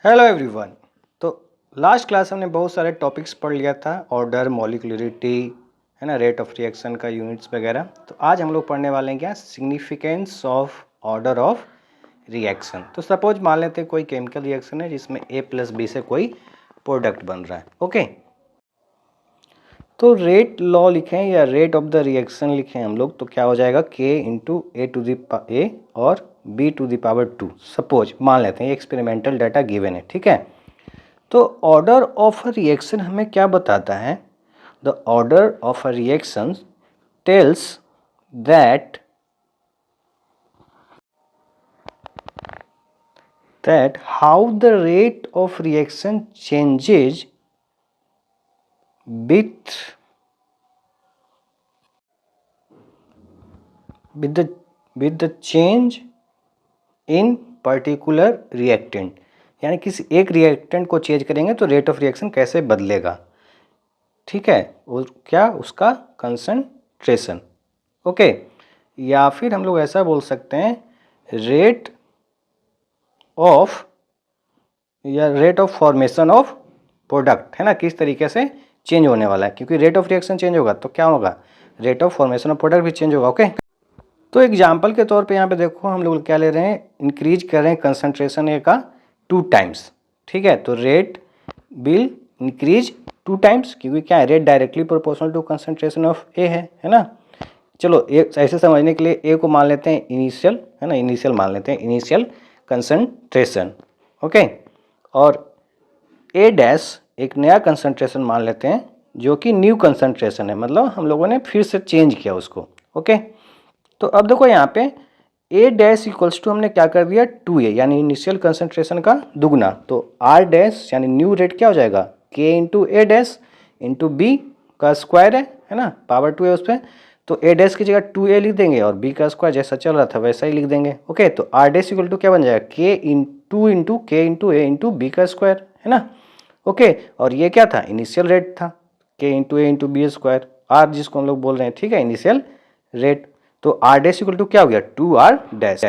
Hello everyone. तो last class हमने बहुत सारे टॉपिक्स पढ़ लिया था, ऑर्डर, मॉलिक्यूलरिटी, है ना, रेट ऑफ रिएक्शन का यूनिट्स वगैरह। तो आज हम लोग पढ़ने वाले हैं क्या, significance of order of reaction. तो सपोज मान लेते हैं कोई केमिकल रिएक्शन है जिसमें A+B से कोई प्रोडक्ट बन रहा है। ओके, तो रेट लॉ लिखें या रेट ऑफ द रिएक्शन लिखें हम लोग, तो क्या हो जाएगा K इंटू A और B⁻²। सपोज मान लेते हैं एक्सपेरिमेंटल डाटा गिवन है, ठीक है। तो ऑर्डर ऑफ अ रिएक्शन हमें क्या बताता है? The order of a reaction tells that how the rate of reaction changes with the change in particular reactant, यानी किसी एक रिएक्टेंट को चेंज करेंगे तो रेट ऑफ रिएक्शन कैसे बदलेगा, ठीक है, और क्या उसका कंसंट्रेशन। ओके, या फिर हम लोग ऐसा बोल सकते हैं rate of formation of product, है ना, किस तरीके से चेंज होने वाला है, क्योंकि रेट ऑफ रिएक्शन चेंज होगा तो क्या होगा, rate of formation of product भी चेंज होगा। ओके, तो एग्जाम्पल के तौर पे यहाँ पे देखो हम लोग क्या ले रहे हैं, इंक्रीज कर रहे हैं कंसंट्रेशन ए का 2 टाइम्स, ठीक है। तो रेट विल इंक्रीज 2 टाइम्स, क्योंकि क्या है, rate directly proportional to concentration of A है ना। चलो एक ऐसे समझने के लिए ए को मान लेते हैं इनिशियल, है ना, इनिशियल मान लेते हैं, इनिशियल कंसंट्रेशन। ओके, और ए डैश एक नया कंसंट्रेशन मान लेते हैं जो कि न्यू कंसंट्रेशन है, मतलब हम लोगों ने फिर से चेंज किया उसको। ओके, तो अब देखो यहाँ पे ए डैश इक्वल्स टू हमने क्या कर दिया 2A, यानी इनिशियल कंसंट्रेशन का दुगना। तो आर डैश यानी न्यू रेट क्या हो जाएगा, के इंटू ए डैश इंटू बी का स्क्वायर है ना, पावर 2 है उस पर। तो ए डैश की जगह 2A लिख देंगे और बी का स्क्वायर जैसा चल रहा था वैसा ही लिख देंगे। ओके, तो आर डैश इक्वल टू क्या बन जाएगा, के इंटू के इंटू ए इंटू बी का स्क्वायर, है ना। ओके, और ये क्या था, इनिशियल रेट था, k into A into B square, r जिसको हम लोग बोल रहे हैं, ठीक है, इनिशियल रेट। तो आर डैश इक्वल टू क्या हो गया, 2R डैश,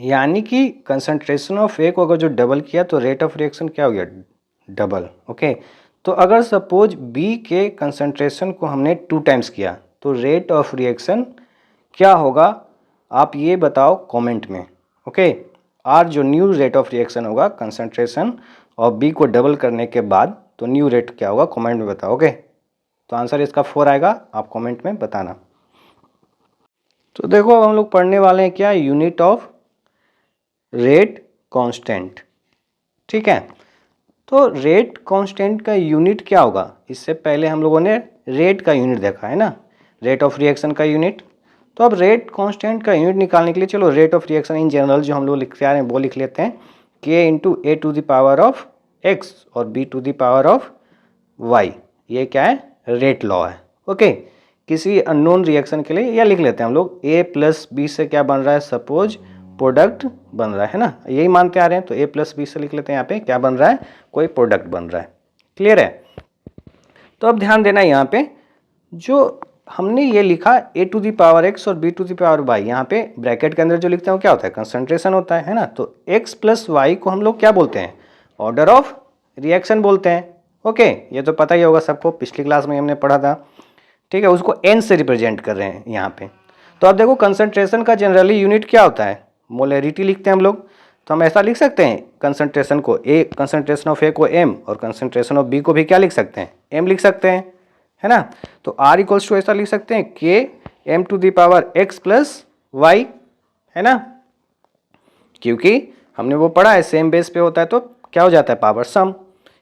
यानी कि कंसंट्रेशन ऑफ ए को अगर जो डबल किया तो रेट ऑफ रिएक्शन क्या हो गया, डबल। ओके, तो अगर सपोज बी के कंसंट्रेशन को हमने 2 टाइम्स किया तो रेट ऑफ रिएक्शन क्या होगा, आप ये बताओ कमेंट में। ओके, आर जो न्यू रेट ऑफ रिएक्शन होगा कंसंट्रेशन और बी को डबल करने के बाद, तो न्यू रेट क्या होगा कमेंट में बताओ। ओके, तो आंसर इसका 4 आएगा, आप कमेंट में बताना। तो देखो अब हम लोग पढ़ने वाले हैं क्या, यूनिट ऑफ रेट कांस्टेंट, ठीक है। तो रेट कांस्टेंट का यूनिट क्या होगा, इससे पहले हम लोगों ने रेट का यूनिट देखा है ना, रेट ऑफ रिएक्शन का यूनिट। तो अब रेट कांस्टेंट का यूनिट निकालने के लिए चलो rate of reaction in general जो हम लोग लिखते आ रहे हैं वो लिख लेते हैं, K into A to the power of X और B to the power of Y, ये क्या है, रेट लॉ है। ओके, किसी अननोन रिएक्शन के लिए या लिख लेते हैं हम लोग A+B से क्या बन रहा है, सपोज प्रोडक्ट बन रहा है ना, यही मानते आ रहे हैं। तो A+B से लिख लेते हैं यहाँ पे क्या बन रहा है, कोई प्रोडक्ट बन रहा है। क्लियर है? तो अब ध्यान देना यहाँ पे जो हमने ये लिखा A to the power x और B to the power y, यहाँ पे ब्रैकेट के अंदर जो लिखते हैं वो क्या होता है, कंसंट्रेशन होता है ना। तो x प्लस वाई को हम लोग क्या बोलते हैं, ऑर्डर ऑफ रिएक्शन बोलते हैं। ओके, ये तो पता ही होगा सबको, पिछली क्लास में हमने पढ़ा था, ठीक है। उसको n से रिप्रेजेंट कर रहे हैं यहाँ पे। तो अब देखो कंसंट्रेशन का जनरली यूनिट क्या होता है, मोलरिटी लिखते हैं हम लोग। तो हम ऐसा लिख सकते हैं कंसंट्रेशन को ए, कंसंट्रेशन ऑफ ए को m और कंसंट्रेशन ऑफ बी को भी क्या लिख सकते हैं, m लिख सकते हैं, है ना। तो r इक्वल्स टू ऐसा लिख सकते हैं k m to the power x plus y, है ना, क्योंकि हमने वो पढ़ा है सेम बेस पे होता है तो क्या हो जाता है, पावर सम,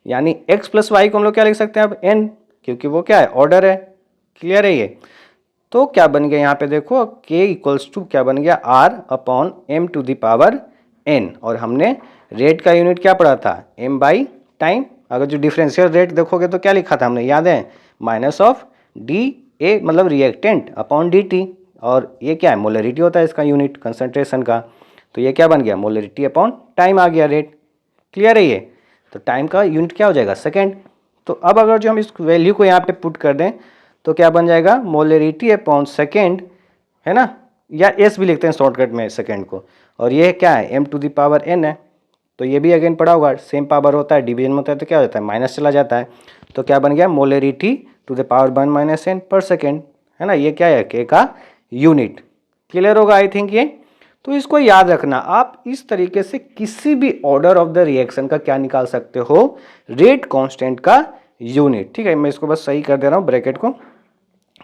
यानी x प्लस वाई को हम लोग क्या लिख सकते हैं अब n, क्योंकि वो क्या है, ऑर्डर है। क्लियर है ये? तो क्या बन गया यहाँ पे देखो, k इक्वल्स टू क्या बन गया, r upon m to the power n, और हमने रेट का यूनिट क्या पढ़ा था, m बाई टाइम। अगर जो डिफरेंशियल रेट देखोगे तो क्या लिखा था हमने, याद है, माइनस ऑफ डी ए मतलब रिएक्टेंट अपॉन डी टी, और ये क्या है, मोलरिटी होता है इसका यूनिट कंसंट्रेशन का। तो ये क्या बन गया, मोलरिटी अपॉन टाइम आ गया रेट। क्लियर है ये? तो टाइम का यूनिट क्या हो जाएगा, सेकेंड। तो अब अगर जो हम इस वैल्यू को यहाँ पे पुट कर दें तो क्या बन जाएगा, मोलरिटी अपॉन सेकेंड, है ना, या एस भी लिखते हैं शॉर्टकट में सेकेंड को, और ये क्या है, m to the power n है। तो ये भी अगेन पढ़ा होगा, सेम पावर होता है, डिवीजन में होता है तो क्या हो जाता है, माइनस चला जाता है। तो क्या बन गया, molarity to the power 1 minus n per second, है ना। ये क्या है, के का यूनिट। क्लियर होगा आई थिंक ये। तो इसको याद रखना, आप इस तरीके से किसी भी ऑर्डर ऑफ द रिएक्शन का क्या निकाल सकते हो, रेट कांस्टेंट का यूनिट। ठीक है, मैं इसको बस सही कर दे रहा हूँ ब्रैकेट को।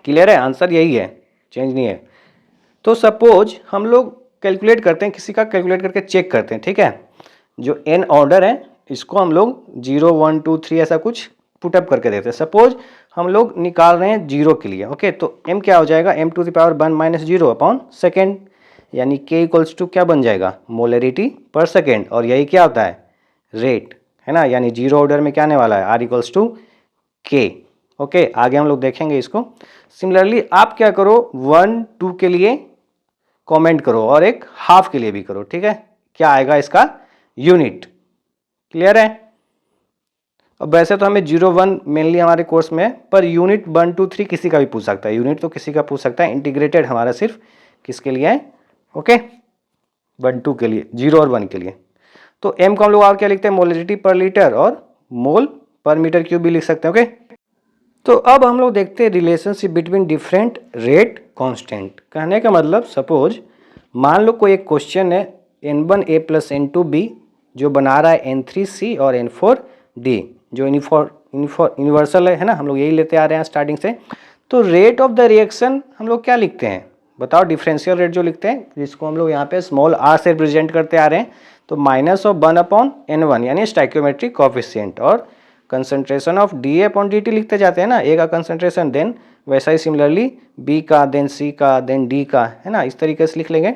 क्लियर है, आंसर यही है, चेंज नहीं है। तो सपोज हम लोग कैलकुलेट करते हैं, किसी का कैलकुलेट करके चेक करते हैं। ठीक है, जो n ऑर्डर है इसको हम लोग 0 1 2 3 ऐसा कुछ पुटअप करके देते हैं। सपोज हम लोग निकाल रहे हैं 0 के लिए। ओके, तो m क्या हो जाएगा, m to the power 1 minus 0 upon second, यानी k इक्वल्स टू क्या बन जाएगा, मोलरिटी पर सेकेंड। और यही क्या होता है, रेट, है ना। यानी 0 ऑर्डर में क्या आने वाला है, r equals to k। Okay, आगे हम लोग देखेंगे इसको। सिमिलरली आप क्या करो, 1 2 के लिए कमेंट करो और एक हाफ के लिए भी करो। ठीक है, क्या आएगा इसका यूनिट। क्लियर है। अब वैसे तो हमें 0 1 मेनली हमारे कोर्स में है, पर यूनिट 1 2 3 किसी का भी पूछ सकता है। यूनिट तो किसी का पूछ सकता है, इंटीग्रेटेड हमारा सिर्फ किसके लिए है, ओके 1 2 के लिए, 0 और 1 के लिए। तो m को हम लोग और क्या लिखते हैं, मोलरिटी पर लीटर, और मोल पर मीटर क्यूब भी लिख सकते हैं। ओके, तो अब हम लोग देखते हैं relationship between different rate constant. कहने का मतलब, सपोज मान लो कोई एक क्वेश्चन है n1a प्लस n2b जो बना रहा है n3c और n4d, जो यूनिवर्सल है ना, हम लोग यही लेते आ रहे हैं स्टार्टिंग से। तो रेट ऑफ द रिएक्शन हम लोग क्या लिखते हैं, बताओ, डिफरेंशियल रेट जो लिखते हैं, जिसको हम लोग यहाँ पे स्मॉल r से रिप्रेजेंट करते आ रहे हैं। तो माइनस ऑफ 1 अपॉन n1 यानी स्टाइक्योमेट्रिक कोफिशिएंट, और concentration of D upon D T लिखते जाते हैं ना, ए का कंसंट्रेशन, देन वैसा ही सिमिलरली बी का, देन सी का, देन डी का, है ना। इस तरीके से लिख लेंगे,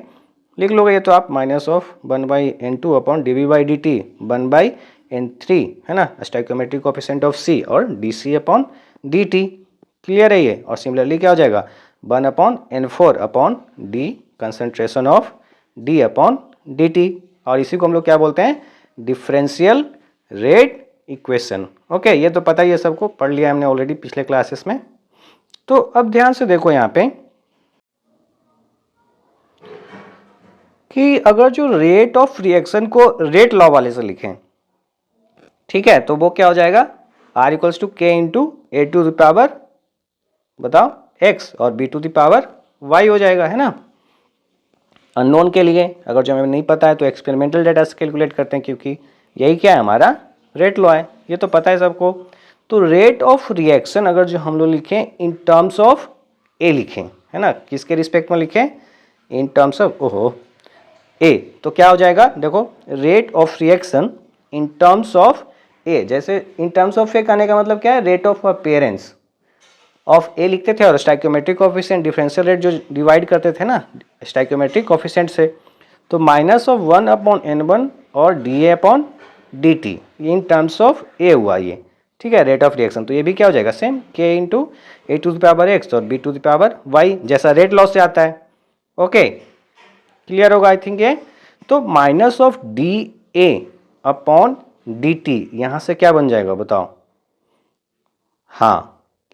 लिख लोगे ये तो आप, minus of 1 by n2 upon d v by d t 1 by n3, है ना, स्टाइक्योमेट्रिक कोफिशिएंट ऑफ सी, और d C upon D t. Clear है ये। और सिमिलरली क्या हो जाएगा, 1 upon n4 upon d concentration of D upon D t, और इसी को हम लोग क्या बोलते हैं, डिफरेंशियल रेट इक्वेशन। ओके, ये तो पता ही है सबको, पढ़ लिया हमने ऑलरेडी पिछले क्लासेस में। तो अब ध्यान से देखो यहाँ पे कि अगर जो रेट ऑफ रिएक्शन को रेट लॉ वाले से लिखें, ठीक है, तो वो क्या हो जाएगा, r equals to k into A to the power, बताओ x, और b to the power y हो जाएगा, है ना। अननोन के लिए अगर जो हमें नहीं पता है तो एक्सपेरिमेंटल डेटा से कैलकुलेट करते हैं, क्योंकि यही क्या है, हमारा रेट लॉ है, ये तो पता है सबको। तो रेट ऑफ रिएक्शन अगर जो हम लोग लिखें इन टर्म्स ऑफ ए लिखें, है ना, किसके रिस्पेक्ट में लिखें, इन टर्म्स ऑफ ओहो ए, तो क्या हो जाएगा, देखो rate of reaction in terms of A, जैसे इन टर्म्स ऑफ ए कहने का मतलब क्या है, रेट ऑफ अपीयरेंस ऑफ ए लिखते थे, और स्टाइक्योमेट्रिक कोफिशिएंट डिफरेंशियल रेट जो डिवाइड करते थे ना स्टाइक्योमेट्रिक कोफिशिएंट से, तो माइनस ऑफ 1 अपॉन n1 और D A upon D T, in terms of A हुआ ये। ठीक है, रेट ऑफ रिएक्शन, तो ये भी क्या हो जाएगा, same K into A to the power X और B to the power Y, जैसा रेट लॉ से आता है। ओके, क्लियर होगा आई थिंक ये। तो minus of D A upon D T, यहां से क्या बन जाएगा बताओ, हाँ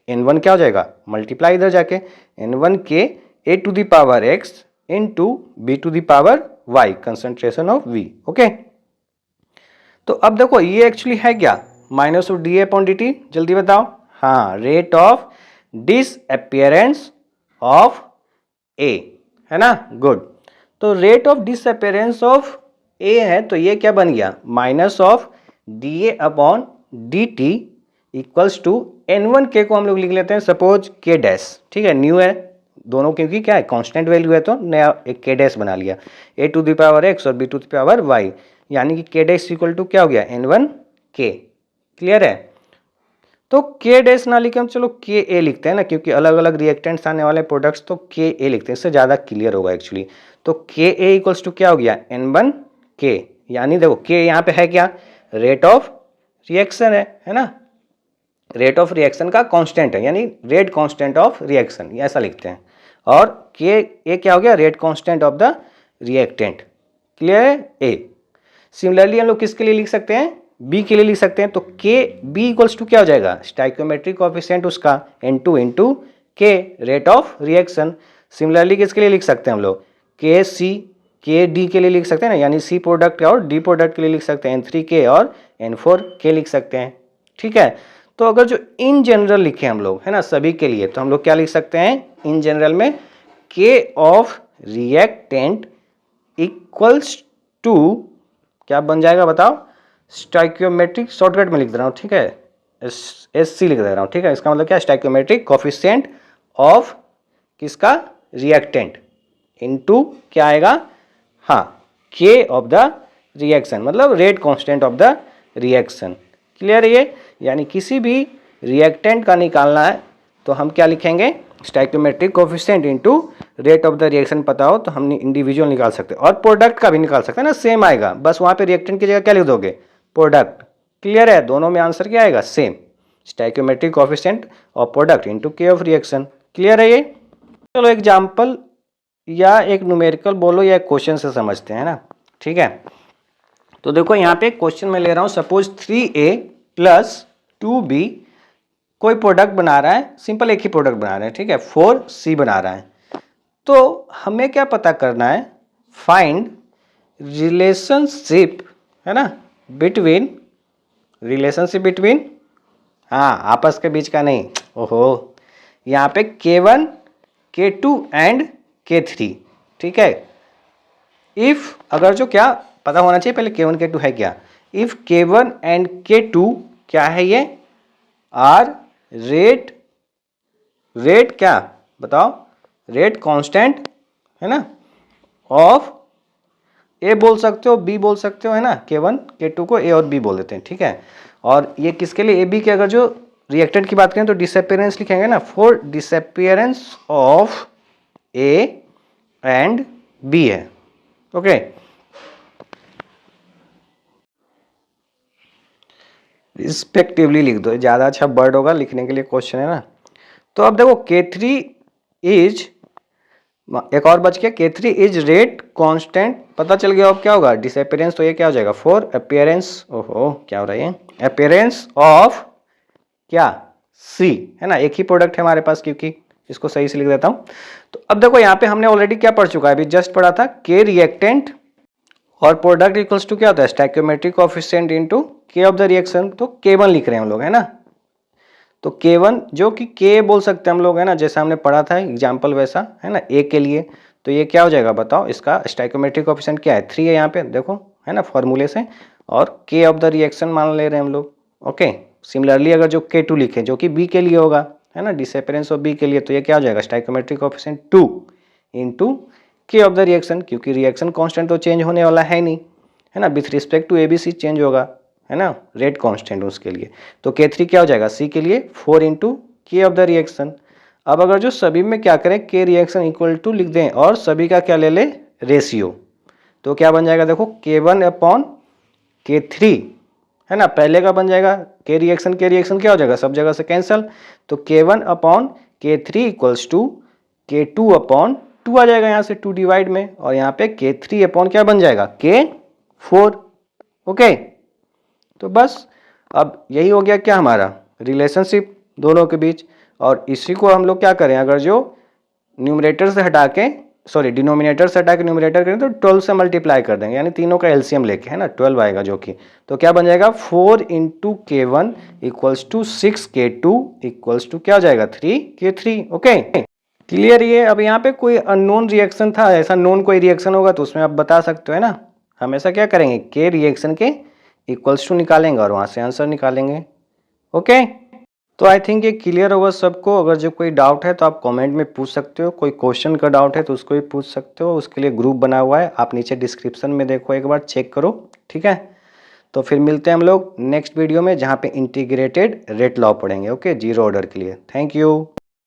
n1 क्या हो जाएगा, मल्टीप्लाई इधर जाके n1 K A to the power X into B to the power Y, concentration of v। Okay, तो अब देखो ये एक्चुअली है क्या, minus of D A upon D T, जल्दी बताओ, हाँ rate of disappearance of A, है ना, गुड। तो rate of disappearance of A है, तो ये क्या बन गया, minus of D A upon D T equals to n1 के को हम लोग लिख लेते हैं सपोज k डैश, ठीक है, न्यू है दोनों क्योंकि क्या है कांस्टेंट वैल्यू है, तो नया एक k डैश बना लिया, a to the power x और b to the power y, यानी कि k डैश इक्वल टू क्या हो गया, n1 k। क्लियर है। तो k डैश ना लिखे हम चलो k a लिखते हैं ना, क्योंकि अलग अलग रिएक्टेंट्स आने वाले प्रोडक्ट्स, तो k a लिखते हैं, इससे ज़्यादा क्लियर होगा एक्चुअली। तो k a इक्वल्स टू क्या हो गया, n1 k, यानी देखो k यहाँ पे है क्या, रेट ऑफ रिएक्शन है ना, रेट ऑफ रिएक्शन का कांस्टेंट है, यानी रेट कांस्टेंट ऑफ रिएक्शन, ऐसा लिखते हैं। और के ए क्या हो गया, rate constant of the reactant. Clear है ए। सिमिलरली हम लोग किसके लिए लिख सकते हैं, बी के लिए लिख सकते हैं, तो के बी इक्वल्स टू क्या हो जाएगा, स्टाइक्योमेट्रिक कोफिशिएंट उसका n2 इंटू के रेट ऑफ रिएक्शन। सिमिलरली किसके लिए लिख सकते हैं हम लोग, के सी के डी के लिए लिख सकते हैं ना, यानी सी प्रोडक्ट और डी प्रोडक्ट के लिए लिख सकते हैं N3K और N4K लिख सकते हैं, ठीक है। तो अगर जो इन जनरल लिखे हम लोग, है ना, सभी के लिए, तो हम लोग क्या लिख सकते हैं इन जनरल में, K of reactant equals to, क्या बन जाएगा बताओ, स्टाइकियोमेट्रिक, शॉर्टकट में लिख दे रहा हूँ, ठीक है, SC लिख दे रहा हूँ, ठीक है। इसका मतलब क्या, स्टाइकियोमेट्रिक कोफिशिएंट ऑफ किसका, रिएक्टेंट, इनटू क्या आएगा, हाँ, K ऑफ द रिएक्शन, मतलब rate constant of the reaction. Clear है ये, यानी किसी भी रिएक्टेंट का निकालना है तो हम क्या लिखेंगे, stoichiometric coefficient into rate of the reaction पता हो तो हम इंडिविजुअल निकाल सकते हैं, और प्रोडक्ट का भी निकाल सकते हैं ना, सेम आएगा, बस वहाँ पे रिएक्टेंट की जगह क्या लिख दोगे, प्रोडक्ट। क्लियर है, दोनों में आंसर क्या आएगा, सेम, स्टाइकियोमेट्रिक कोफिशिएंट और product into K of reaction. Clear है ये। चलो एग्जाम्पल या एक न्यूमेरिकल बोलो या एक क्वेश्चन से समझते हैं ना, ठीक है। तो देखो यहाँ पे क्वेश्चन मैं ले रहा हूँ, सपोज 3A प्लस 2B कोई प्रोडक्ट बना रहा है, सिंपल एक ही प्रोडक्ट बना रहे हैं, ठीक है, 4C बना रहा है। तो हमें क्या पता करना है, फाइंड रिलेशनशिप, है ना, बिटवीन, रिलेशनशिप बिटवीन, हाँ आपस के बीच का नहीं, ओहो, यहाँ पे K1 K2 एंड K3, ठीक है। इफ, अगर जो क्या पता होना चाहिए पहले, K1 K2 है क्या, इफ K1 एंड K2 क्या है, ये आर रेट क्या बताओ, रेट कांस्टेंट, है ना, ऑफ ए बोल सकते हो, बी बोल सकते हो, है ना, K1 K2 को ए और बी बोल देते हैं, ठीक है। और ये किसके लिए, ए बी के अगर जो रिएक्टेंट की बात करें तो डिसअपियरेंस लिखेंगे ना, for disappearance of A and B है, ओके। रिस्पेक्टिवली लिख दो, ज़्यादा अच्छा वर्ड होगा लिखने के लिए, क्वेश्चन है ना। तो अब देखो K3 इज, एक और बच गया, K3 इज रेट कांस्टेंट, पता चल गया। अब क्या होगा, डिसअपियरेंस, तो ये क्या हो जाएगा, फॉर अपीयरेंस, ओहो क्या हो रहा है, अपीयरेंस ऑफ क्या, C, है ना, एक ही प्रोडक्ट है हमारे पास, क्योंकि इसको सही से लिख देता हूं। तो अब देखो यहाँ पे हमने ऑलरेडी क्या पढ़ चुका है, अभी जस्ट पढ़ा था, K रिएक्टेंट और प्रोडक्ट इक्वल्स टू क्या होता है, stoichiometric coefficient into K of the reaction, तो K1 लिख रहे हैं हम लोग, है ना। तो K1 जो कि K बोल सकते हैं हम लोग, है ना, जैसा हमने पढ़ा था एग्जाम्पल वैसा, है ना, A के लिए। तो ये क्या हो जाएगा बताओ, इसका स्टोइकियोमेट्रिक कोएफिशिएंट क्या है, 3 है यहाँ पे देखो, है ना, फॉर्मूले से, और K ऑफ द रिएक्शन मान ले रहे हैं हम लोग, ओके। सिमिलरली अगर जो K2 लिखे जो कि B के लिए होगा, है ना, डिसअपियरेंस ऑफ B के लिए, तो ये क्या हो जाएगा, stoichiometric coefficient 2 into K of the reaction, क्योंकि रिएक्शन कांस्टेंट तो चेंज होने वाला है नहीं, है ना, with respect to ABC change होगा, है ना, रेट कांस्टेंट उसके लिए। तो K3 क्या हो जाएगा, C के लिए 4 into K of the reaction. अब अगर जो सभी में क्या करें, K रिएक्शन इक्वल टू लिख दें और सभी का क्या ले ले, रेशियो, तो क्या बन जाएगा देखो, K1 अपॉन K3, है ना, पहले का बन जाएगा K रिएक्शन क्या हो जाएगा, सब जगह से कैंसल, तो K1 upon K3 equals to K2 upon 2 आ जाएगा यहाँ से 2 डिवाइड में, और यहाँ पे K3 अपॉन क्या बन जाएगा, K4, ओके। तो बस अब यही हो गया क्या हमारा रिलेशनशिप दोनों के बीच, और इसी को हम लोग क्या करें, अगर जो न्यूमरेटर से हटा के, सॉरी डिनोमिनेटर से हटा के न्यूमरेटर करें तो 12 से मल्टीप्लाई कर देंगे, यानी तीनों का एलसीएम लेके, है ना, 12 आएगा जो कि, तो क्या बन जाएगा 4 into K1 equals to 6 K2 equals to क्या हो जाएगा 3 K3, ओके। क्लियर ये। अब यहाँ पे कोई अननोन रिएक्शन था, ऐसा नोन कोई रिएक्शन होगा तो उसमें आप बता सकते हो, है ना, हमेशा क्या करेंगे, K रिएक्शन के इक्वल्स टू निकालेंगे और वहाँ से आंसर निकालेंगे, ओके। तो आई थिंक ये क्लियर होगा सबको। अगर जो कोई डाउट है तो आप कमेंट में पूछ सकते हो, कोई क्वेश्चन का डाउट है तो उसको भी पूछ सकते हो, उसके लिए ग्रुप बना हुआ है, आप नीचे डिस्क्रिप्शन में देखो, एक बार चेक करो, ठीक है। तो फिर मिलते हैं हम लोग नेक्स्ट वीडियो में, जहाँ पे इंटीग्रेटेड रेट लॉ पढ़ेंगे, ओके, जीरो ऑर्डर के लिए। Thank you.